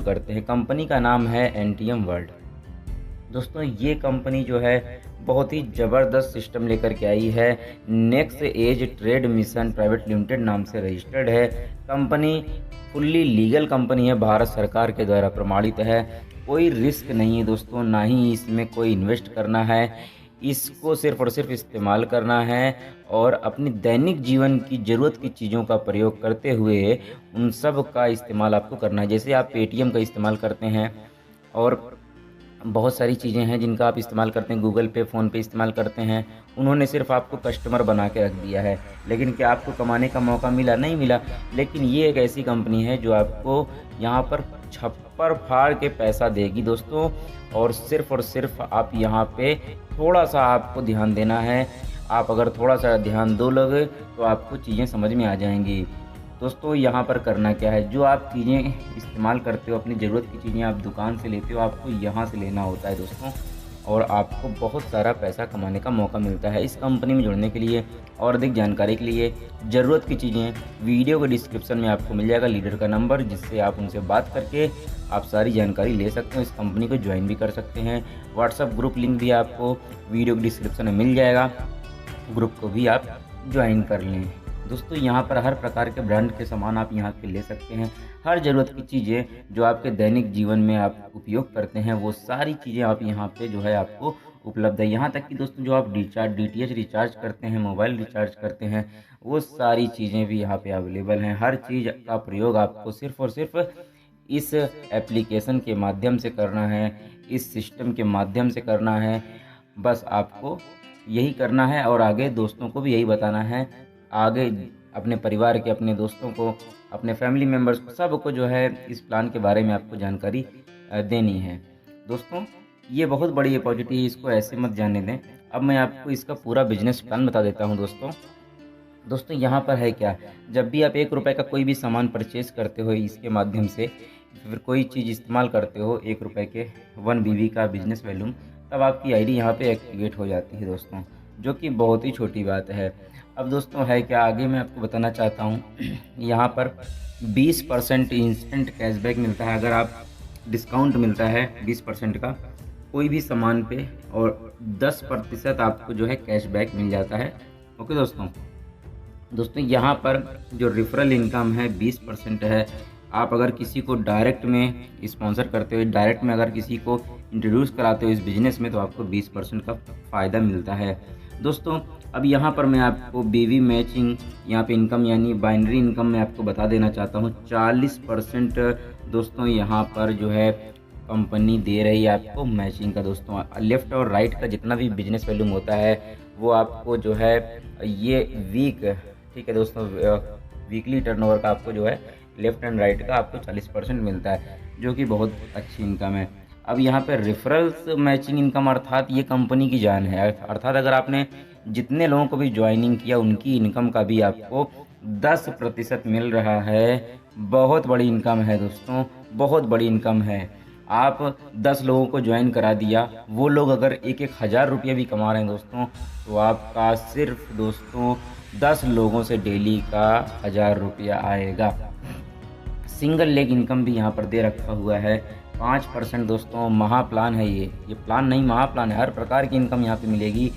करते हैं। कंपनी का नाम है एनटीएम वर्ल्ड। दोस्तों ये कंपनी जो है बहुत ही ज़बरदस्त सिस्टम लेकर के आई है। Next Age Trade Mission Private Limited नाम से रजिस्टर्ड है। कंपनी फुल्ली लीगल कंपनी है, भारत सरकार के द्वारा प्रमाणित है। कोई रिस्क नहीं है दोस्तों, ना ही इसमें कोई इन्वेस्ट करना है। इसको सिर्फ और सिर्फ इस्तेमाल करना है और अपनी दैनिक जीवन की ज़रूरत की चीज़ों का प्रयोग करते हुए उन सब का इस्तेमाल आपको करना है। जैसे आप पेटीएम का इस्तेमाल करते हैं और बहुत सारी चीज़ें हैं जिनका आप इस्तेमाल करते हैं, गूगल पे, फ़ोन पे इस्तेमाल करते हैं। उन्होंने सिर्फ आपको कस्टमर बना के रख दिया है, लेकिन क्या आपको कमाने का मौका मिला? नहीं मिला। लेकिन ये एक ऐसी कंपनी है जो आपको यहाँ पर छप्पर फाड़ के पैसा देगी दोस्तों, और सिर्फ आप यहाँ पे थोड़ा सा आपको ध्यान देना है। आप अगर थोड़ा सा ध्यान दो लोगे तो आपको चीज़ें समझ में आ जाएंगी। दोस्तों यहाँ पर करना क्या है, जो आप चीज़ें इस्तेमाल करते हो, अपनी ज़रूरत की चीज़ें आप दुकान से लेते हो, आपको यहाँ से लेना होता है दोस्तों, और आपको बहुत सारा पैसा कमाने का मौका मिलता है। इस कंपनी में जुड़ने के लिए और अधिक जानकारी के लिए ज़रूरत की चीज़ें वीडियो के डिस्क्रिप्शन में आपको मिल जाएगा लीडर का नंबर, जिससे आप उनसे बात करके आप सारी जानकारी ले सकते हो। इस कंपनी को ज्वाइन भी कर सकते हैं। व्हाट्सअप ग्रुप लिंक भी आपको वीडियो के डिस्क्रिप्शन में मिल जाएगा, ग्रुप को भी आप ज्वाइन कर लें। दोस्तों यहाँ पर हर प्रकार के ब्रांड के सामान आप यहाँ पे ले सकते हैं। हर ज़रूरत की चीज़ें जो आपके दैनिक जीवन में आप उपयोग करते हैं, वो सारी चीज़ें आप यहाँ पे जो है आपको उपलब्ध है। यहाँ तक कि दोस्तों जो आप डीटीएच रिचार्ज करते हैं, मोबाइल रिचार्ज करते हैं, वो सारी चीज़ें भी यहाँ पे अवेलेबल हैं। हर चीज़ का प्रयोग आपको सिर्फ और सिर्फ इस एप्लीकेशन के माध्यम से करना है, इस सिस्टम के माध्यम से करना है। बस आपको यही करना है और आगे दोस्तों को भी यही बताना है। आगे अपने परिवार के, अपने दोस्तों को, अपने फैमिली मेम्बर्स को, सबको जो है इस प्लान के बारे में आपको जानकारी देनी है। दोस्तों ये बहुत बड़ी अपॉर्चुनिटी है, इसको ऐसे मत जाने दें। अब मैं आपको इसका पूरा बिजनेस प्लान बता देता हूँ दोस्तों यहाँ पर है क्या, जब भी आप 1 रुपये का कोई भी सामान परचेज करते हो इसके माध्यम से, फिर कोई चीज़ इस्तेमाल करते हो 1 रुपये के 1 BB का बिजनेस वैल्यूम, तब आपकी आईडी यहाँ पे एक्टिवेट हो जाती है दोस्तों, जो कि बहुत ही छोटी बात है। अब दोस्तों है क्या, आगे मैं आपको बताना चाहता हूँ यहाँ पर 20% इंस्टेंट कैशबैक मिलता है। अगर आप डिस्काउंट मिलता है 20% का कोई भी सामान पे, और 10% आपको जो है कैशबैक मिल जाता है। ओके दोस्तों यहाँ पर जो रेफरल इनकम है 20% है। आप अगर किसी को डायरेक्ट में स्पॉन्सर करते हो, डायरेक्ट में अगर किसी को इंट्रोड्यूस कराते हो इस बिज़नेस में, तो आपको 20% का फ़ायदा मिलता है दोस्तों। अब यहाँ पर मैं आपको बीवी मैचिंग यहाँ पे इनकम यानी बाइनरी इनकम मैं आपको बता देना चाहता हूँ। 40% दोस्तों यहाँ पर जो है कंपनी दे रही है आपको मैचिंग का दोस्तों। लेफ़्ट और राइट का जितना भी बिजनेस वैल्यूम होता है वो आपको जो है ये वीक, ठीक है दोस्तों, वीकली टर्नओवर का आपको जो है लेफ़्ट एंड राइट का आपको 40% मिलता है, जो कि बहुत अच्छी इनकम है। अब यहाँ पे रेफरल्स मैचिंग इनकम अर्थात ये कंपनी की जान है। अर्थात अगर आपने जितने लोगों को भी ज्वाइनिंग किया उनकी इनकम का भी आपको 10% मिल रहा है। बहुत बड़ी इनकम है दोस्तों, बहुत बड़ी इनकम है। आप 10 लोगों को ज्वाइन करा दिया, वो लोग अगर 1-1 हज़ार रुपये भी कमा रहे हैं दोस्तों, तो आपका सिर्फ दोस्तों 10 लोगों से डेली का 1000 रुपया आएगा। सिंगल लेग इनकम भी यहाँ पर दे रखा हुआ है 5% दोस्तों। महा प्लान है ये प्लान नहीं, महा प्लान है। हर प्रकार की इनकम यहाँ पे मिलेगी,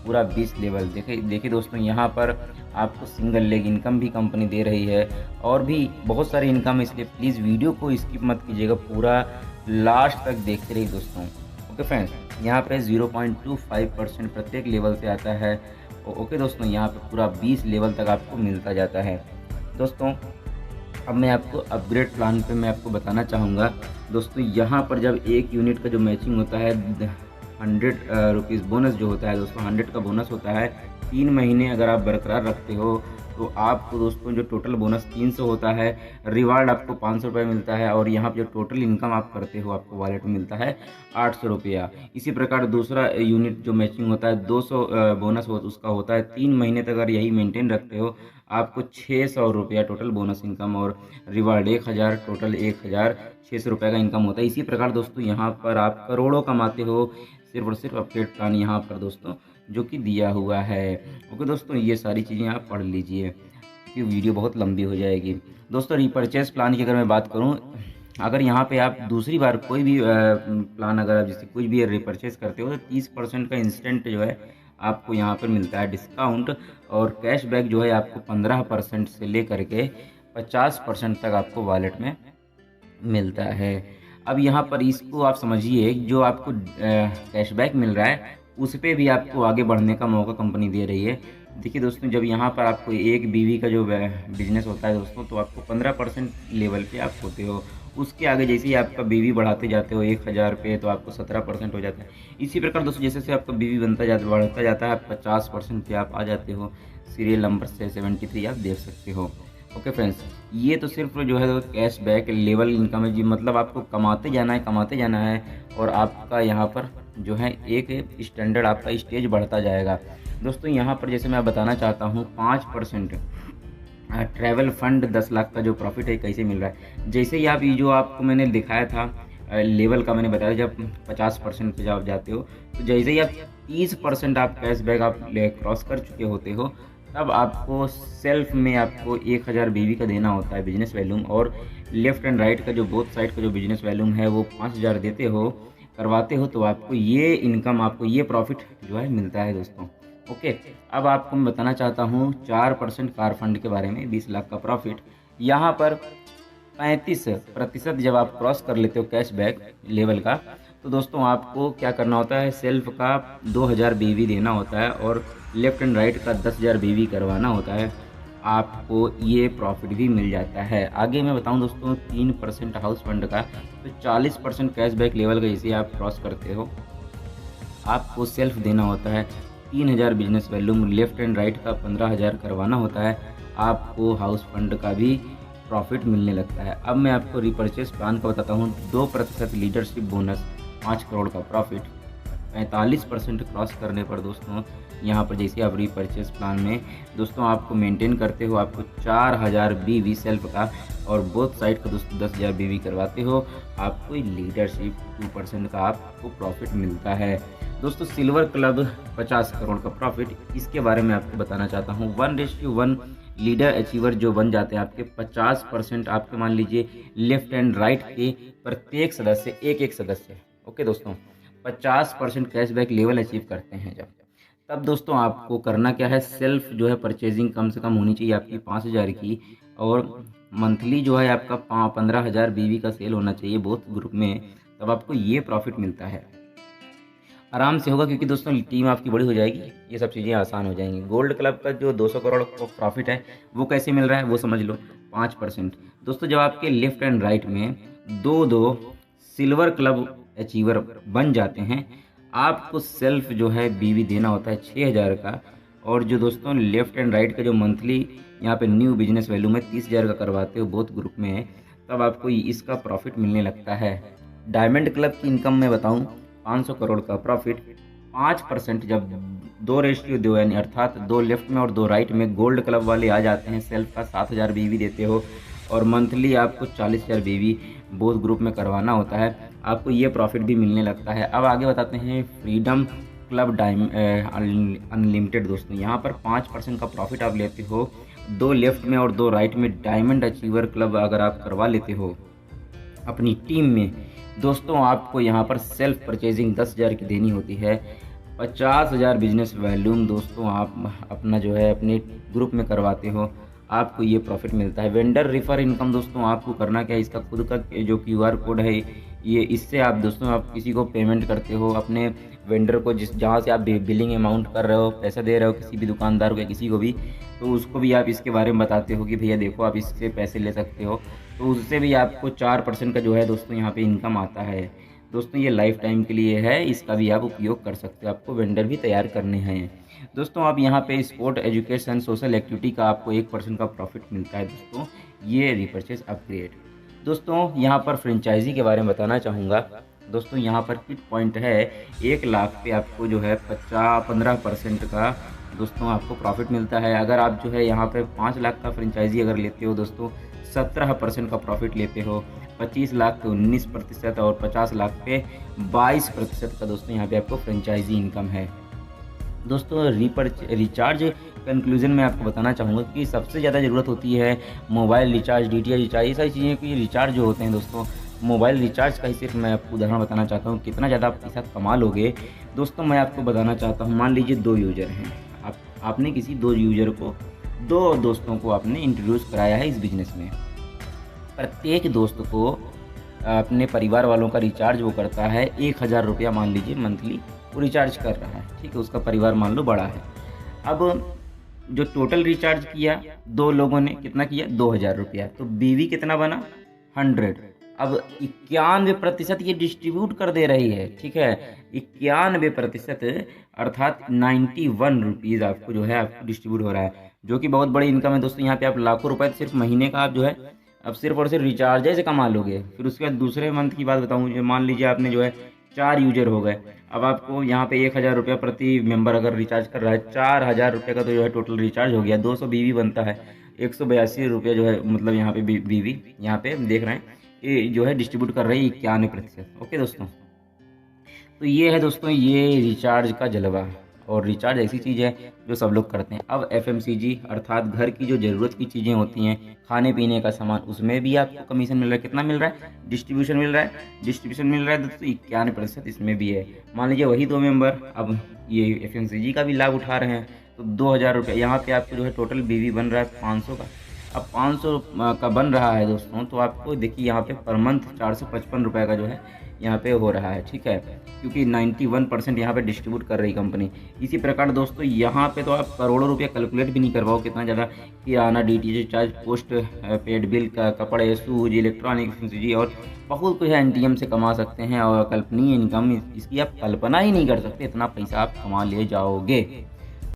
पूरा 20 लेवल। देखिए दोस्तों यहाँ पर आपको सिंगल लेग इनकम भी कंपनी दे रही है, और भी बहुत सारी इनकम है। इसलिए प्लीज़ वीडियो को स्किप मत कीजिएगा, पूरा लास्ट तक देखते रहिए दोस्तों। ओके फ्रेंड्स, यहाँ पे 0.25% प्रत्येक लेवल से आता है। ओके दोस्तों, यहाँ पे पूरा 20 लेवल तक आपको मिलता जाता है दोस्तों। अब मैं आपको अपग्रेड प्लान पे मैं आपको बताना चाहूँगा दोस्तों। यहाँ पर जब 1 यूनिट का जो मैचिंग होता है 100 रुपीज़ बोनस जो होता है दोस्तों, 100 का बोनस होता है। 3 महीने अगर आप बरकरार रखते हो तो आपको दोस्तों जो टोटल बोनस 300 होता है, रिवार्ड आपको 500 रुपये मिलता है, और यहाँ पर जो टोटल इनकम आप करते हो आपको वॉलेट में मिलता है 800 रुपया। इसी प्रकार दूसरा यूनिट जो मैचिंग होता है 200 बोनस उसका होता है। 3 महीने तक अगर यही मेंटेन रखते हो आपको 600 रुपया टोटल बोनस इनकम, और रिवार्ड 1000, टोटल 1600 रुपये का इनकम होता है। इसी प्रकार दोस्तों यहाँ पर आप करोड़ों कमाते हो सिर्फ और सिर्फ अपडेट प्लान यहाँ पर दोस्तों जो कि दिया हुआ है। ओके दोस्तों, ये सारी चीज़ें आप पढ़ लीजिए क्योंकि वीडियो बहुत लंबी हो जाएगी दोस्तों। रिपर्चेस प्लान की अगर मैं बात करूँ, अगर यहाँ पे आप दूसरी बार कोई भी प्लान अगर आप जैसे कुछ भी रिपर्चेज करते हो तो 30% का इंस्टेंट जो है आपको यहाँ पर मिलता है डिस्काउंट। और कैशबैक जो है आपको 15% से लेकर के 50% तक आपको वॉलेट में मिलता है। अब यहाँ पर इसको आप समझिए, जो आपको कैशबैक मिल रहा है उस पे भी आपको आगे बढ़ने का मौका कंपनी दे रही है। देखिए दोस्तों, जब यहाँ पर आपको एक बीवी का जो बिजनेस होता है दोस्तों, तो आपको 15% लेवल पे आप होते हो। उसके आगे जैसे ही आपका बीवी बढ़ाते जाते हो 1000 पे, तो आपको 17% हो जाता है। इसी प्रकार दोस्तों जैसे जैसे आपका बीवी बढ़ता जाता है, आप 50% पे आप आ जाते हो। सीरियल नंबर से 73 आप देख सकते हो। ओके फ्रेंड्स, ये तो सिर्फ जो है कैशबैक लेवल इनकम है जी, मतलब आपको कमाते जाना है और आपका यहाँ पर जो है एक स्टैंडर्ड आपका स्टेज बढ़ता जाएगा। दोस्तों यहाँ पर जैसे मैं बताना चाहता हूँ 5% ट्रैवल फंड 10 लाख का जो प्रॉफिट है कैसे मिल रहा है। जैसे ही आप ये जो आपको मैंने दिखाया था लेवल का, मैंने बताया जब 50% पे जब आप जाते हो, तो जैसे ही आप 30% आप कैशबैक आप क्रॉस कर चुके होते हो, तब आपको सेल्फ में आपको 1000 बीवी का देना होता है बिजनेस वैल्यूम। और लेफ्ट एंड राइट का जो बोथ साइड का जो बिजनेस वैल्यूम है वो 5000 देते हो, करवाते हो, तो आपको ये इनकम, आपको ये प्रॉफिट जो है मिलता है दोस्तों। ओके, अब आपको मैं बताना चाहता हूँ 4% कार फंड के बारे में, 20 लाख का प्रॉफिट। यहाँ पर 35% जब आप क्रॉस कर लेते हो कैशबैक लेवल का, तो दोस्तों आपको क्या करना होता है, सेल्फ का 2000 बीवी देना होता है और लेफ्ट एंड राइट का 10,000 बीवी करवाना होता है। आपको ये प्रॉफिट भी मिल जाता है। आगे मैं बताऊं दोस्तों 3% हाउस फंड का, तो 40% कैशबैक लेवल का जैसे आप क्रॉस करते हो, आपको सेल्फ देना होता है 3000 business volume, left and right का 15000 करवाना होता है। आपको हाउस फंड का भी प्रॉफिट मिलने लगता है। अब मैं आपको रिपर्चेस प्लान का बताता हूँ। 2% लीडरशिप बोनस, 5 करोड़ का प्रॉफिट। 45% क्रॉस करने पर दोस्तों यहाँ पर जैसे आप रिपर्चेस प्लान में दोस्तों आपको मेंटेन करते हो, आपको 4000 बीवी सेल्फ का और बोथ साइड का दोस्तों 10,000 बीवी करवाते हो, आपको लीडरशिप 2% का आपको प्रॉफिट मिलता है। दोस्तों सिल्वर क्लब 50 करोड़ का प्रॉफिट, इसके बारे में आपको बताना चाहता हूँ। 1:1 लीडर अचीवर जो बन जाते हैं आपके, 50% आपके मान लीजिए लेफ्ट एंड राइट के प्रत्येक सदस्य एक सदस्य। ओके दोस्तों, 50% कैशबैक लेवल अचीव करते हैं जब, तब दोस्तों आपको करना क्या है, सेल्फ जो है परचेजिंग कम से कम होनी चाहिए आपकी 5000 की, और मंथली जो है आपका 15,000 बीवी का सेल होना चाहिए बोथ ग्रुप में, तब आपको ये प्रॉफिट मिलता है। आराम से होगा क्योंकि दोस्तों टीम आपकी बड़ी हो जाएगी, ये सब चीज़ें आसान हो जाएंगी। गोल्ड क्लब का जो 200 करोड़ का प्रॉफिट है वो कैसे मिल रहा है वो समझ लो, 5%। दोस्तों जब आपके लेफ्ट एंड राइट में दो सिल्वर क्लब अचीवर बन जाते हैं, आपको सेल्फ जो है बीवी देना होता है 6000 का, और जो दोस्तों लेफ्ट एंड राइट का जो मंथली यहाँ पे न्यू बिजनेस वैल्यू में 30,000 का करवाते हो बोथ ग्रुप में, तब आपको इसका प्रॉफिट मिलने लगता है। डायमंड क्लब की इनकम में बताऊँ 500 करोड़ का प्रॉफिट, 5% जब 2:2 यानी अर्थात 2 लेफ्ट में और 2 राइट में गोल्ड क्लब वाले आ जाते हैं, सेल्फ का 7000 बीवी देते हो और मंथली आपको 40,000 बीवी बोथ ग्रुप में करवाना होता है, आपको ये प्रॉफिट भी मिलने लगता है। अब आगे बताते हैं फ्रीडम क्लब अनलिमिटेड। दोस्तों यहाँ पर 5% का प्रॉफिट आप लेते हो, 2 लेफ्ट में और 2 राइट में डायमंड अचीवर क्लब अगर आप करवा लेते हो अपनी टीम में, दोस्तों आपको यहाँ पर सेल्फ परचेजिंग 10,000 की देनी होती है। 50,000 बिजनेस वैल्यूम दोस्तों आप अपना जो है अपने ग्रुप में करवाते हो, आपको ये प्रॉफिट मिलता है। वेंडर रिफर इनकम दोस्तों आपको करना क्या है, इसका खुद का जो QR कोड है ये, इससे आप दोस्तों आप किसी को पेमेंट करते हो, अपने वेंडर को जहाँ से आप बिलिंग अमाउंट कर रहे हो, पैसा दे रहे हो किसी भी दुकानदार को या किसी को भी, तो उसको भी आप इसके बारे में बताते हो कि भैया देखो आप इससे पैसे ले सकते हो, तो उससे भी आपको 4% का जो है दोस्तों यहाँ पे इनकम आता है। दोस्तों ये लाइफ टाइम के लिए है, इसका भी आप उपयोग कर सकते हो, आपको वेंडर भी तैयार करने हैं। दोस्तों आप यहाँ पे स्पोर्ट एजुकेशन सोशल एक्टिविटी का आपको 1% का प्रॉफिट मिलता है दोस्तों, ये रिपर्चेज अपग्रेड। दोस्तों यहाँ पर फ्रेंचाइजी के बारे में बताना चाहूँगा। दोस्तों यहाँ पर किट पॉइंट है, 1 लाख पे आपको जो है 15% का दोस्तों आपको प्रॉफिट मिलता है। अगर आप जो है यहाँ पे 5 लाख का फ्रेंचाइजी अगर लेते हो दोस्तों 17% का प्रॉफिट लेते हो, 25 लाख पे 19% और 50 लाख पे 22% का दोस्तों यहाँ पे आपको फ्रेंचाइजी इनकम है। दोस्तों रिचार्ज कंक्लूजन में आपको बताना चाहूँगा कि सबसे ज़्यादा ज़रूरत होती है मोबाइल रिचार्ज, DTH रिचार्ज, ये सारी चीज़ें की रिचार्ज जो होते हैं दोस्तों मोबाइल रिचार्ज का ही सिर्फ मैं आपको उदाहरण बताना चाहता हूँ, कितना ज़्यादा आप पैसा कमा लोगे। दोस्तों मैं आपको बताना चाहता हूँ, मान लीजिए 2 यूज़र हैं, आपने किसी 2 यूज़र को, 2 दोस्तों को आपने इंट्रोड्यूस कराया है इस बिज़नेस में। प्रत्येक दोस्त को अपने परिवार वालों का रिचार्ज वो करता है 1000 रुपया, मान लीजिए मंथली वो रिचार्ज कर रहा है, ठीक है। उसका परिवार मान लो बड़ा है। अब जो टोटल रिचार्ज किया 2 लोगों ने, कितना किया 2000 रुपया, तो बीवी कितना बना 100। अब 91% ये डिस्ट्रीब्यूट कर दे रही है, ठीक है। 91% अर्थात 91 रुपीज़ आपको जो है आपको डिस्ट्रीब्यूट हो रहा है, जो कि बहुत बड़ी इनकम है दोस्तों। यहाँ पे आप लाखों रुपए सिर्फ महीने का आप जो है अब सिर्फ और सिर्फ रिचार्ज से कमा लोगे। फिर उसके बाद दूसरे मंथ की बात बताऊँ, जो मान लीजिए आपने जो है 4 यूजर हो गए, अब आपको यहाँ पे 1000 रुपया प्रति मेंबर अगर रिचार्ज कर रहा है, 4000 रुपये का तो जो है टोटल रिचार्ज हो गया। 200 बीवी बनता है, 182 रुपये जो है मतलब यहाँ पे बीवी यहाँ पे देख रहे हैं ये जो है डिस्ट्रीब्यूट कर रही है 91%। ओके दोस्तों, तो ये है दोस्तों ये रिचार्ज का जलवा। और रिचार्ज ऐसी चीज़ है जो सब लोग करते हैं। अब FMCG अर्थात घर की जो ज़रूरत की चीज़ें होती हैं, खाने पीने का सामान, उसमें भी आपको कमीशन मिल रहा है। कितना मिल रहा है? डिस्ट्रीब्यूशन मिल रहा है। डिस्ट्रीब्यूशन मिल रहा है दोस्तों 91% इसमें भी है। मान लीजिए वही 2 मेंबर अब ये FMCG का भी लाभ उठा रहे हैं, तो 2000 रुपये यहाँ पर आपको जो है टोटल बीवी बन रहा है 500 का। अब 500 का बन रहा है दोस्तों, तो आपको देखिए यहाँ पे पर मंथ 455 रुपये का जो है यहाँ पे हो रहा है, ठीक है, क्योंकि 91% यहाँ पे डिस्ट्रीब्यूट कर रही कंपनी। इसी प्रकार दोस्तों यहाँ पे तो आप करोड़ों रुपये कैलकुलेट भी नहीं कर पाओ, कितना ज़्यादा किराना, DTH charge, post paid bill का, कपड़े, शूज, इलेक्ट्रॉनिक FMCG और बहुत कुछ है NTM से कमा सकते हैं। और कल्पनीय इनकम इसकी आप कल्पना ही नहीं कर सकते, इतना पैसा आप कमा ले जाओगे।